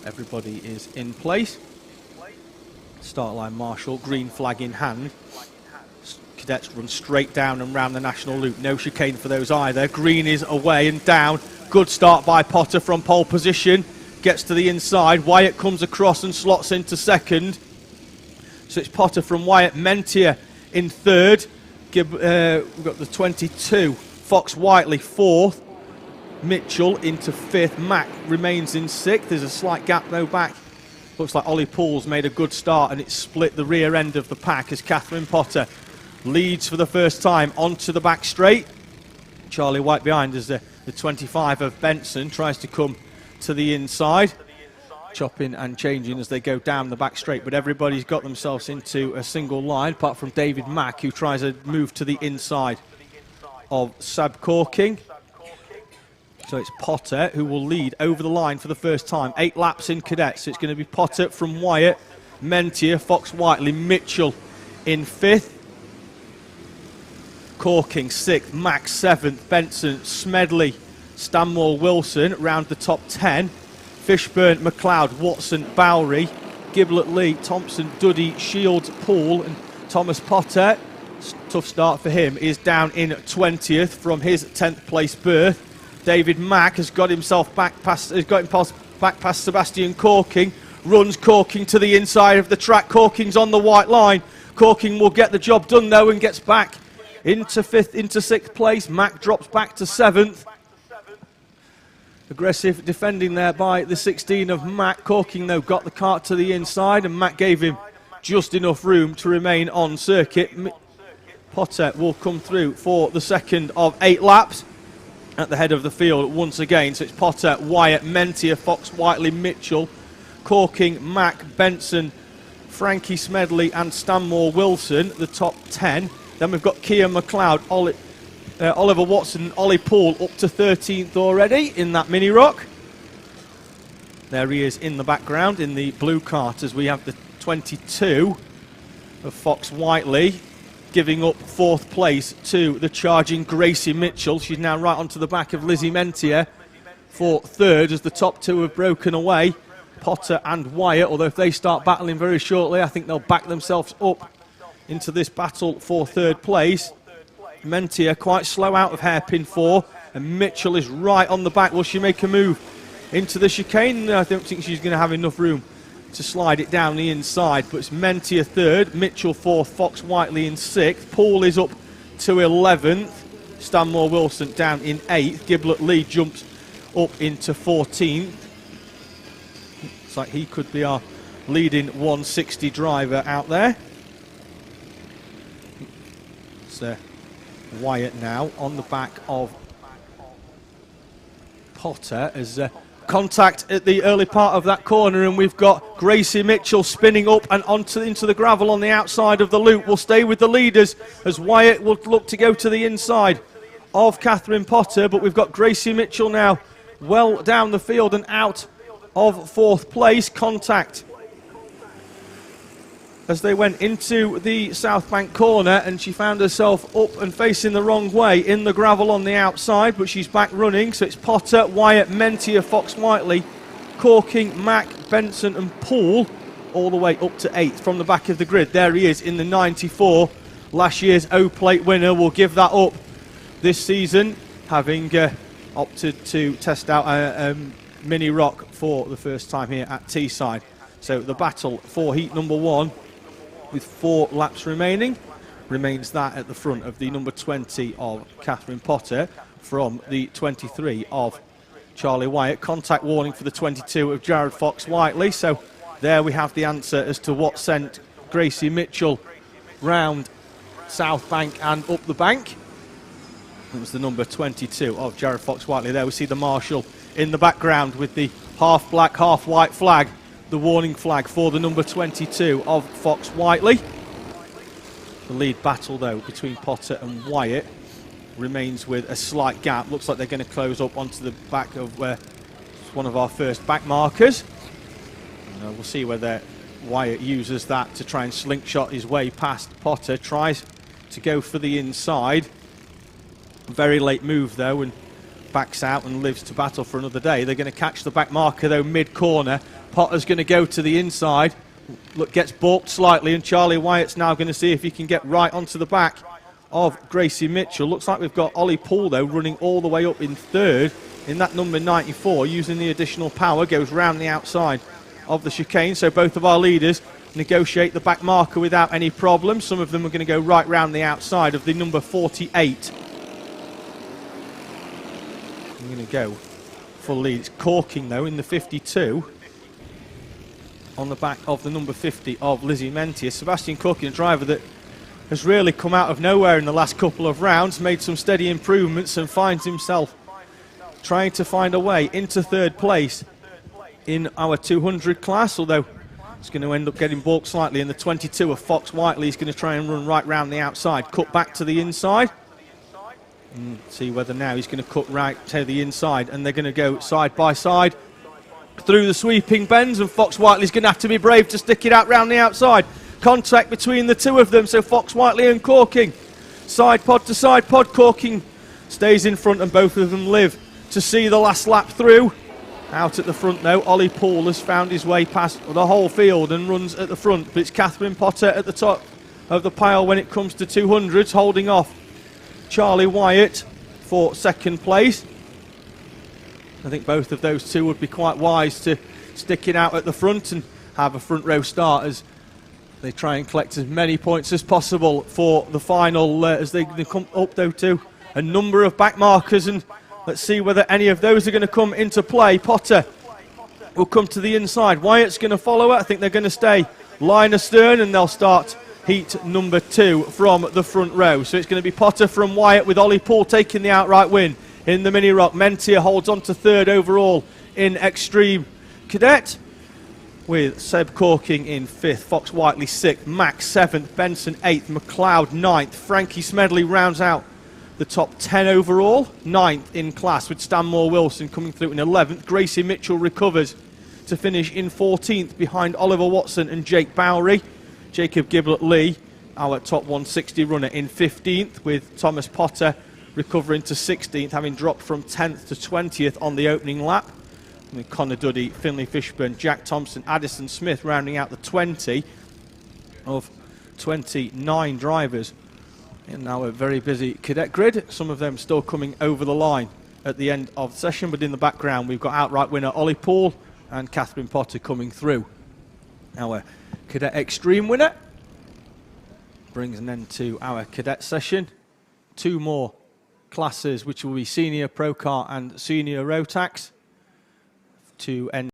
Everybody is in place. Start line marshal, green flag in hand. Cadets run straight down and round the national loop. No chicane for those either. Green is away and down. Good start by Potter from pole position. Gets to the inside. Wyatt comes across and slots into second. So it's Potter from Wyatt. Mentier in third. We've got the 22. Fox Whiteley fourth. Mitchell into fifth. Mack remains in sixth. There's a slight gap though back. Looks like Ollie Poole's made a good start and it's split the rear end of the pack as Catherine Potter leads for the first time onto the back straight. Charlie White behind as the 25 of Benson tries to come to the inside. Chopping and changing as they go down the back straight, but everybody's got themselves into a single line apart from David Mack, who tries to move to the inside of Sab Corking. So it's Potter who will lead over the line for the first time. 8 laps in cadets. So it's going to be Potter from Wyatt, Mentier, Fox Whiteley, Mitchell in 5th. Corking 6th, Mack 7th, Benson, Smedley, Stanmore, Wilson round the top 10. Fishburn, McLeod, Watson, Bowery, Giblett, Lee, Thompson, Duddy, Shields, Poole and Thomas Potter. Tough start for him. Is down in 20th from his 10th place berth. David Mack has got himself back past Sebastian Corking. Runs Corking to the inside of the track. Corking's on the white line. Corking will get the job done though and gets back into 5th, into 6th place. Mack drops back to 7th. Aggressive defending there by the 16 of Mack. Corking though got the cart to the inside and Mack gave him just enough room to remain on circuit. Potter will come through for the second of 8 laps at the head of the field once again. So it's Potter, Wyatt, Mentier, Fox Whiteley, Mitchell, Corking, Mack, Benson, Frankie Smedley and Stanmore Wilson, the top 10. Then we've got Keir McLeod, Oliver Watson and Ollie Poole up to 13th already in that mini rock. There he is in the background in the blue cart as we have the 22 of Fox Whiteley giving up 4th place to the charging Gracie Mitchell. She's now right onto the back of Lizzie Mentier for 3rd as the top 2 have broken away. Potter and Wyatt, although if they start battling very shortly, I think they'll back themselves up into this battle for 3rd place. Mentier quite slow out of hairpin 4 and Mitchell is right on the back. Will she make a move into the chicane? No, I don't think she's going to have enough room to slide it down the inside, but it's Mentier 3rd, Mitchell 4th, Fox Whiteley in 6th. Poole is up to 11th, Stanmore Wilson down in 8th. Giblett Lee jumps up into 14th. Looks like he could be our leading 160 driver out there. So Wyatt now on the back of Potter as contact at the early part of that corner, and we've got Gracie Mitchell spinning up and into the gravel on the outside of the loop. We'll stay with the leaders as Wyatt will look to go to the inside of Catherine Potter, but we've got Gracie Mitchell now well down the field and out of 4th place. Contact as they went into the South Bank corner and she found herself up and facing the wrong way in the gravel on the outside, but she's back running. So it's Potter, Wyatt, Mentier, Fox Whiteley, Corking, Mack, Benson and Poole all the way up to 8th from the back of the grid. There he is in the 94. Last year's O-Plate winner will give that up this season, having opted to test out a mini rock for the first time here at Teesside. So the battle for heat number 1 with 4 laps remaining remains that at the front of the number 20 of Catherine Potter from the 23 of Charlie Wyatt. Contact warning for the 22 of Jared Fox Whiteley. So there we have the answer as to what sent Gracie Mitchell round South Bank and up the bank. It was the number 22 of Jared Fox Whiteley. There we see the marshal in the background with the half black, half white flag, the warning flag for the number 22 of Fox Whiteley. The lead battle though between Potter and Wyatt remains with a slight gap. Looks like they're going to close up onto the back of one of our first back markers. We'll see whether Wyatt uses that to try and slingshot his way past Potter. Tries to go for the inside. Very late move though and backs out and lives to battle for another day. They're going to catch the back marker though mid-corner. Potter's going to go to the inside. Look, gets balked slightly, and Charlie Wyatt's now going to see if he can get right onto the back of Gracie Mitchell. Looks like we've got Ollie Poole, though, running all the way up in third in that number 94, using the additional power, goes round the outside of the chicane. So both of our leaders negotiate the back marker without any problem. Some of them are going to go right round the outside of the number 48. I'm going to go full lead. It's Corking, though, in the 52 on the back of the number 50 of Lizzie Mentier. Sebastian Corking, a driver that has really come out of nowhere in the last couple of rounds, made some steady improvements and finds himself trying to find a way into third place in our 200 class, although it's going to end up getting balked slightly in the 22 of Fox Whiteley. He's going to try and run right round the outside, cut back to the inside, and see whether now he's going to cut right to the inside, and they're going to go side by side through the sweeping bends, and Fox Whiteley's going to have to be brave to stick it out round the outside. Contact between the two of them, so Fox Whiteley and Corking, side pod to side pod. Corking stays in front, and both of them live to see the last lap through. Out at the front, though, Ollie Poole has found his way past the whole field and runs at the front, but it's Catherine Potter at the top of the pile when it comes to 200s, holding off Charlie Wyatt for second place. I think both of those two would be quite wise to stick it out at the front and have a front row start as they try and collect as many points as possible for the final, as they come up, though, to a number of back markers, and let's see whether any of those are going to come into play. Potter will come to the inside. Wyatt's going to follow her. I think they're going to stay line astern, and they'll start heat number 2 from the front row. So it's going to be Potter from Wyatt, with Ollie Poole taking the outright win in the Mini Rock. Mentier holds on to third overall in Extreme Cadet, with Seb Corking in 5th, Fox Whiteley 6th, Max 7th, Benson 8th, McLeod 9th. Frankie Smedley rounds out the top 10 overall, 9th in class, with Stanmore Wilson coming through in 11th. Gracie Mitchell recovers to finish in 14th behind Oliver Watson and Jake Bowery. Jacob Giblett-Lee, our top 160 runner, in 15th, with Thomas Potter recovering to 16th, having dropped from 10th to 20th on the opening lap. And with Connor Duddy, Finlay Fishburn, Jack Thompson, Addison Smith rounding out the 20 of 29 drivers in now a very busy cadet grid. Some of them still coming over the line at the end of the session, but in the background we've got outright winner Ollie Poole and Catherine Potter coming through. Our cadet extreme winner brings an end to our cadet session. 2 more classes, which will be senior pro car and senior Rotax, to end